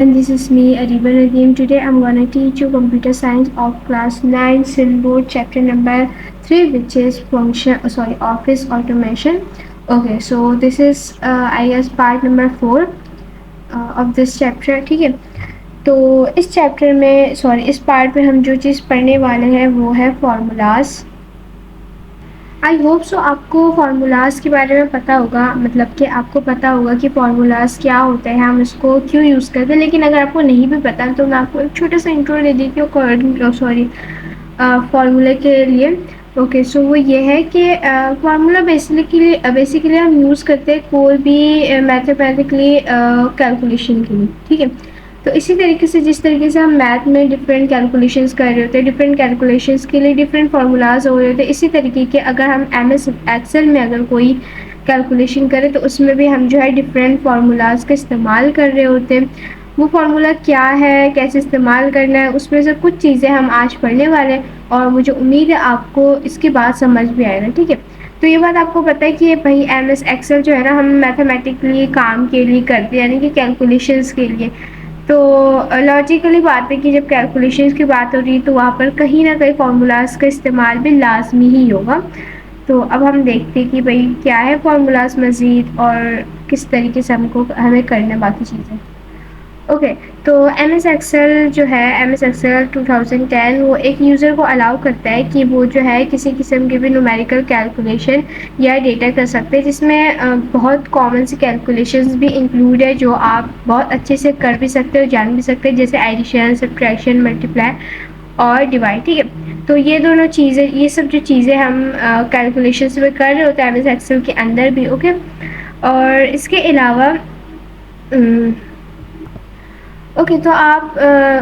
And this is me, Ariba Nadeem. Today I'm gonna teach you computer science of class 9 Syllabus chapter number 3, which is office automation. Okay, so this is I guess part number 4 of this chapter. ठीक है, तो इस chapter में इस part में हम जो चीज़ पढ़ने वाले हैं वो है फार्मूलाज। आई होप सो आपको फार्मूलाज के बारे में पता होगा, मतलब कि आपको पता होगा कि फार्मूलाज क्या होते हैं, हम इसको क्यों यूज़ करते हैं। लेकिन अगर आपको नहीं भी पता तो मैं आपको एक छोटा सा इंट्रो दे देती हूँ फार्मूले के लिए। ओके, सो वो ये है कि फार्मूला बेसिकली हम यूज़ करते हैं कोई भी मैथमेटिकली कैलकुलेशन के लिए। ठीक है, तो इसी तरीके से जिस तरीके से हम मैथ में डिफरेंट कैलकुलेशंस कर रहे होते हैं, डिफरेंट कैलकुलेशंस के लिए डिफरेंट फार्मूलाज हो रहे होते हैं, इसी तरीके के अगर हम MS एक्सेल में अगर कोई कैलकुलेशन करें तो उसमें भी हम जो है डिफरेंट फार्मूलाज का इस्तेमाल कर रहे होते हैं। वो फार्मूला क्या है, कैसे इस्तेमाल करना है, उसमें से कुछ चीज़ें हम आज पढ़ने वाले हैं और मुझे उम्मीद है आपको इसके बाद समझ भी आएगा। ठीक है, तो ये बात आपको पता है कि भाई MS एक्सेल जो है ना, हम मैथमेटिकली काम के लिए करते हैं, यानी कि कैलकुलेशंस के लिए। तो लॉजिकली बात है कि जब कैलकुलेशंस की बात हो रही है तो वहाँ पर कहीं ना कहीं फार्मूलाज का इस्तेमाल भी लाजमी ही होगा। तो अब हम देखते हैं कि भाई क्या है फार्मूलाज मज़ीद और किस तरीके से हमें करना बाकी चीज़ें। ओके, तो MS एक्सेल जो है, MS एक्सेल 2010 वो एक यूज़र को अलाउ करता है कि वो जो है किसी किस्म के भी न्यूमेरिकल कैलकुलेशन या डेटा कर सकते हैं, जिसमें बहुत कॉमन सी कैलकुलेशंस भी इंक्लूड है जो आप बहुत अच्छे से कर भी सकते हो, जान भी सकते हैं, जैसे एडिशन, सब्ट्रैक्शन, मल्टीप्लाई और डिवाइड। ठीक है, तो ये दोनों चीज़ें, ये सब जो चीज़ें हम कैलकुलेशंस में कर रहे होते हैं MS एक्सेल के अंदर भी। ओके, और इसके अलावा ओके, तो आप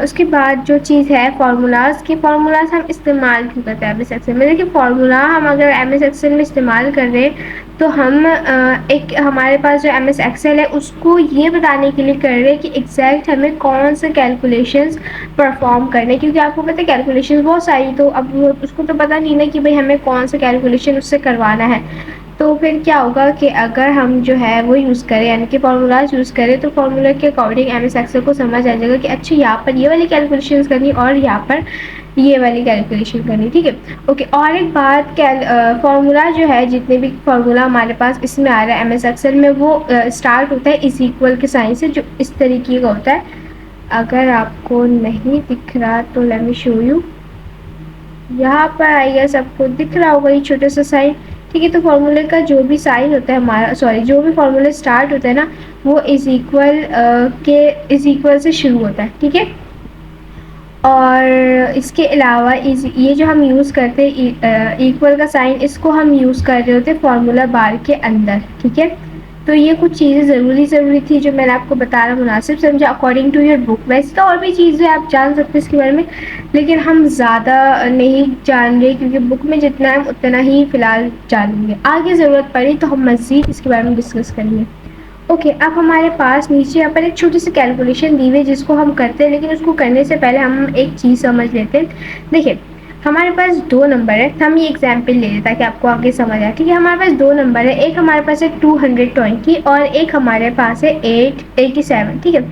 उसके बाद जो चीज़ है फार्मूलाज हम इस्तेमाल क्यों करते हैं MS एक्सेल में। देखिए, फार्मूला हम अगर MS एक्सेल में इस्तेमाल कर रहे हैं तो हम एक हमारे पास जो MS एक्सेल है उसको ये बताने के लिए कर रहे हैं कि एग्जैक्ट हमें कौन से कैलकुलेशंस परफॉर्म करने हैं, क्योंकि आपको पता है कैलकुलेशंस बहुत सारी, तो अब उसको तो पता नहीं ना कि भाई हमें कौन सा कैलकुलेशन उससे करवाना है। तो फिर क्या होगा कि अगर हम जो है वो यूज़ करें, यानी कि फार्मूलाज यूज़ करें, तो फार्मूला के अकॉर्डिंग MS एक्सेल को समझ आ जाएगा कि अच्छा यहाँ पर ये वाली कैलकुलेशन करनी और यहाँ पर ये वाली कैलकुलेशन करनी। ठीक है, ओके, और एक बात, फार्मूला जो है, जितने भी फार्मूला हमारे पास इसमें आ रहा है MS एक्सेल में, वो स्टार्ट होता है इज इक्वल के साइन से, जो इस तरीके का होता है। अगर आपको नहीं दिख रहा तो लेट मी शो यू। यहाँ पर आई गेस आपको दिख रहा होगा ये छोटा सा साइन। ठीक है, तो फार्मूले का जो भी साइन होता है हमारा, जो भी फार्मूला स्टार्ट होता है ना, वो इज इक्वल से शुरू होता है। ठीक है, और इसके अलावा ये जो हम यूज़ करते हैं इक्वल का साइन, इसको हम यूज़ कर रहे होते हैं फार्मूला बार के अंदर। ठीक है, तो ये कुछ चीज़ें ज़रूरी थी जो मैंने आपको बताना मुनासिब समझा अकॉर्डिंग टू योर बुक। वैसे तो और भी चीज़ें आप जान सकते हैं इसके बारे में, लेकिन हम ज़्यादा नहीं जान रहे क्योंकि बुक में जितना है उतना ही फ़िलहाल जानेंगे। आगे ज़रूरत पड़ी तो हम मज़ीद इसके बारे में डिस्कस करेंगे। ओके, अब हमारे पास नीचे यहाँ पर एक छोटी सी कैलकुलेशन दी हुई है जिसको हम करते हैं, लेकिन उसको करने से पहले हम एक चीज़ समझ लेते हैं। देखिए, हमारे पास दो नंबर है, हम ये एग्जाम्पल ले लें ताकि आपको आगे समझ आए। ठीक है, हमारे पास दो नंबर है, एक हमारे पास है 220 और एक हमारे पास है 887। ठीक है,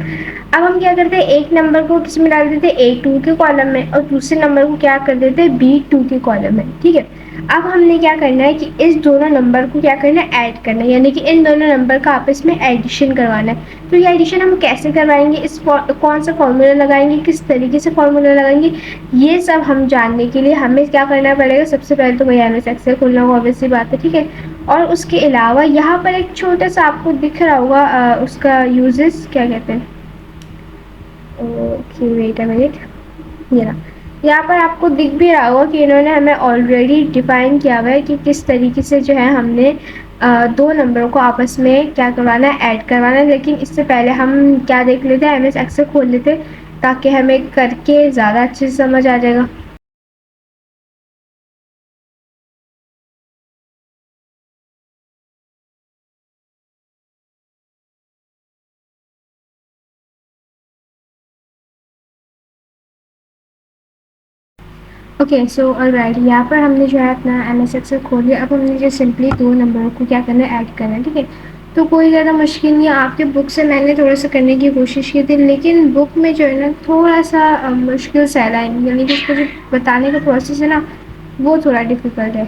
अब हम क्या करते हैं, एक नंबर को किस में डाल देते हैं, A2 के कॉलम में, और दूसरे नंबर को क्या कर देते हैं, B2 के कॉलम में। ठीक है, अब हमने क्या करना है कि इस दोनों नंबर को क्या करना है, ऐड करना है, यानी कि इन दोनों नंबर का आपस में एडिशन करवाना है। तो ये एडिशन हम कैसे करवाएंगे, कौन सा फॉर्मूला लगाएंगे, किस तरीके से फॉर्मूला लगाएंगे, ये सब हम जानने के लिए हमें क्या करना पड़ेगा। सबसे पहले तो वही MS एक्सेल खोलना होगा, ऑब्वियसली बात है। ठीक है, और उसके अलावा यहाँ पर एक छोटा सा आपको दिख रहा होगा उसका यूजेस क्या कहते हैं। ओके, वेट अ मिनट, ये ना, यहाँ पर आपको दिख भी रहा होगा कि इन्होंने हमें ऑलरेडी डिफाइन किया हुआ है कि किस तरीके से जो है हमने दो नंबरों को आपस में क्या करवाना है, ऐड करवाना है। लेकिन इससे पहले हम क्या देख लेते हैं, MS एक्सेल खोल लेते ताकि हमें करके ज़्यादा अच्छे से समझ आ जाएगा। ओके, सो ऑलराइट, यहाँ पर हमने जो है अपना MS एक्सेल खोल लिया। अब हमने जो सिंपली दो नंबरों को क्या करना है, ऐड करना है। ठीक है, तो कोई ज़्यादा मुश्किल नहीं है। आपके बुक से मैंने थोड़ा सा करने की कोशिश की थी, लेकिन बुक में जो है ना थोड़ा सा मुश्किल सा है, यानी कि उसको जो बताने का प्रोसेस है ना वो थोड़ा डिफ़िकल्ट है।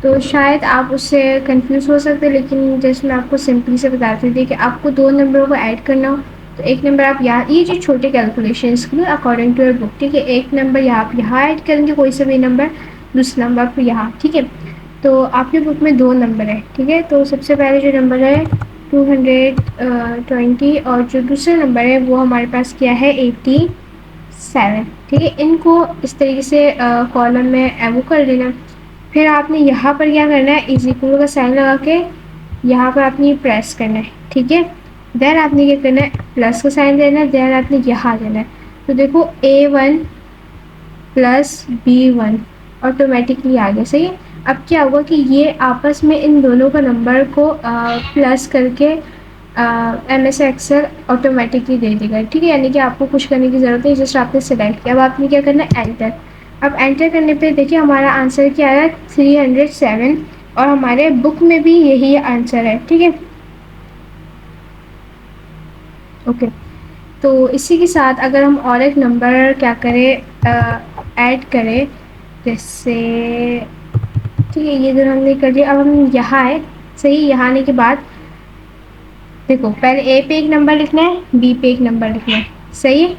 तो शायद आप उससे कंफ्यूज हो सकते हैं, लेकिन जैसे मैं आपको सिंपली से बताती थी कि आपको दो नंबरों को ऐड करना हो तो एक नंबर आप यहाँ, ये जो छोटे कैलकुलेशन के लिए अकॉर्डिंग टू योर बुक, ठीक है, एक नंबर यहाँ आप यहाँ ऐड करेंगे कोई सा भी नंबर, दूसरा नंबर फिर यहाँ, ठीक है। तो आपके बुक में दो नंबर है, ठीक है। तो सबसे पहले जो नंबर है 220 और जो दूसरा नंबर है वो हमारे पास क्या है 87, ठीक है। इनको इस तरीके से कॉलम में वो कर देना। फिर आपने यहाँ पर क्या करना है, इज इक्वल का साइन लगा के यहाँ पर आपने प्रेस करना है, ठीक है। देन आपने क्या करना है, प्लस का साइन देना है, देन आपने यहाँ देना है। तो देखो A1 प्लस B1 ऑटोमेटिकली आ गया, सही है। अब क्या होगा कि ये आपस में इन दोनों का नंबर को प्लस करके MS एक्सेल ऑटोमेटिकली दे देगा, ठीक है। यानी कि आपको कुछ करने की ज़रूरत नहीं, जस्ट आपने सेलेक्ट किया। अब आपने क्या करना है, एंटर। अब एंटर करने पे देखिए हमारा आंसर क्या आया 307, और हमारे बुक में भी यही आंसर है, ठीक है। ओके, तो इसी के साथ अगर हम और एक नंबर क्या करें, ऐड करें, जैसे ठीक है ये जो हमने कर दिया। अब हम यहाँ है, सही। यहाँ आने के बाद देखो पहले ए पे एक नंबर लिखना है, बी पे एक नंबर लिखना है, सही है।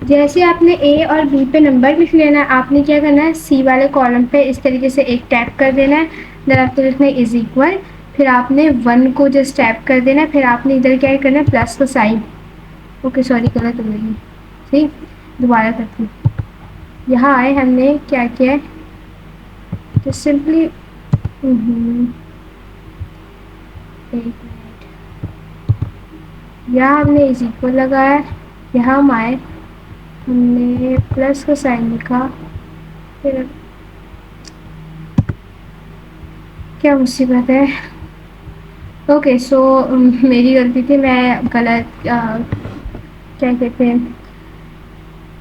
जैसे आपने ए और बी पे नंबर लिख लेना है, आपने क्या करना है, सी वाले कॉलम पे इस तरीके से एक टैप कर देना है, देन आपको लिखना है इज इक्वल, फिर आपने 1 को जस्ट टैप कर देना है, फिर आपने इधर क्या करना है, प्लस का साइन। ओके सॉरी गलत हो गई, ठीक, दोबारा करती हूँ। यहाँ आए, हमने क्या किया है, तो सिंपली एक मिनट, यहाँ हमने इज इक्वल लगाया, यहाँ हम आए, हमने प्लस का साइन लिखा, फिर क्या मुसीबत है। ओके सो मेरी गलती थी, मैं गलत क्या कहते हैं,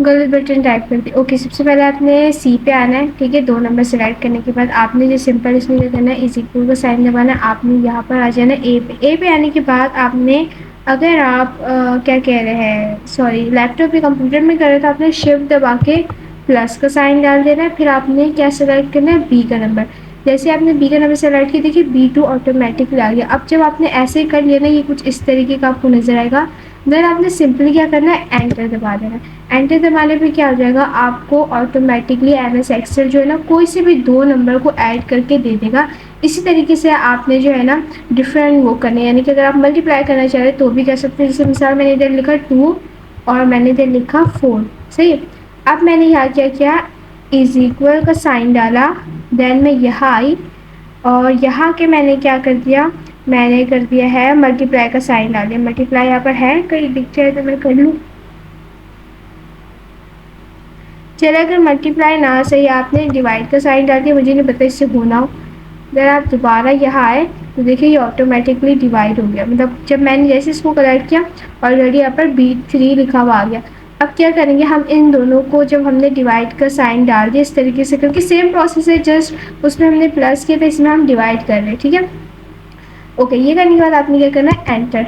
गलत बटन टाइप कर दी। ओके, सबसे पहले आपने सी पे आना है, ठीक है। दो नंबर सेलेक्ट करने के बाद आपने जो सिंपल इसमें क्या करना है, इज इक्वल का साइन दबाना है। आपने यहाँ पर आ जाना है ए पे आने के बाद आपने, अगर आप क्या कह रहे हैं, सॉरी लैपटॉप या कंप्यूटर में कर रहे हो तो आपने शिफ्ट दबा के प्लस का साइन डाल देना है। फिर आपने क्या सेलेक्ट करना है, बी का नंबर। जैसे आपने बी का नंबर सेलेक्ट किया, देखिए B2 ऑटोमेटिकली आ गया। अब जब आपने ऐसे कर लिया ना, ये कुछ इस तरीके का आपको नजर आएगा, देन आपने सिंपली क्या करना है, एंटर दबा देना है। एंटर दबाने पे क्या हो जाएगा, आपको ऑटोमेटिकली MS एक्सेल जो है ना कोई से भी दो नंबर को ऐड करके दे देगा। इसी तरीके से आपने जो है ना डिफरेंट वो करने, यानी कि अगर आप मल्टीप्लाई करना चाह रहे तो भी कर सकते हैं। जैसे मिसाल मैंने इधर लिखा 2 और मैंने इधर लिखा 4, सही है। अब मैंने यहाँ क्या किया, इज इक्वल का साइन डाला, देन मैं यहाँ आई और यहाँ के मैंने क्या कर दिया, मैंने कर दिया है मल्टीप्लाई का साइन डाल दिया। मल्टीप्लाई यहाँ पर है, कहीं दिख जाए तो मैं कर लूँ। चलो अगर मल्टीप्लाई ना सही, आपने डिवाइड का साइन डाल दिया, मुझे नहीं पता इससे होना हो। अगर आप दोबारा यहाँ आए तो देखिए ये ऑटोमेटिकली डिवाइड हो गया, मतलब जब मैंने जैसे इसको कलेक्ट किया ऑलरेडी यहाँ पर B3 लिखा हुआ आ गया। अब क्या करेंगे, हम इन दोनों को जब हमने डिवाइड का साइन डाल दिया इस तरीके से करके, सेम प्रोसेस है, जस्ट उसमें हमने प्लस किया था, इसमें हम डिवाइड कर रहे हैं, ठीक है। ओके, ये करने के बाद आपने क्या करना है, एंटर।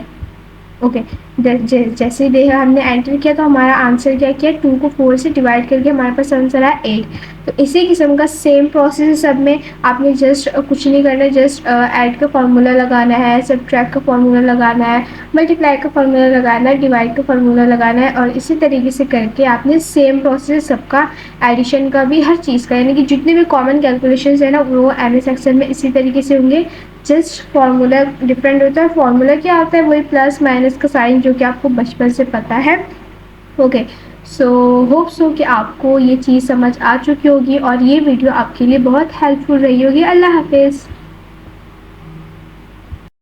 ओके, जैसे ही हमने एंटर किया तो हमारा आंसर क्या किया, 2 को 4 से डिवाइड करके हमारे पास आंसर आया 8। तो इसी किस्म का सेम प्रोसेस है सब में। आपने जस्ट कुछ नहीं करना है, जस्ट ऐड का फार्मूला लगाना है, सब्ट्रैक्ट का फार्मूला लगाना है, मल्टीप्लाई का फार्मूला लगाना है, डिवाइड का फार्मूला लगाना है, और इसी तरीके से करके आपने सेम प्रोसेस सबका, एडिशन का भी, हर चीज़ का, यानी कि जितने भी कॉमन कैलकुलेशन है ना वो MS एक्सेल में इसी तरीके से होंगे। जस्ट फार्मूला डिफरेंट होता है। फार्मूला क्या होता है, वही प्लस माइनस का साइन जो कि आपको बचपन से पता है। ओके, सो होप सो कि आपको ये चीज़ समझ आ चुकी होगी और ये वीडियो आपके लिए बहुत हेल्पफुल रही होगी। अल्लाह हाफिज़।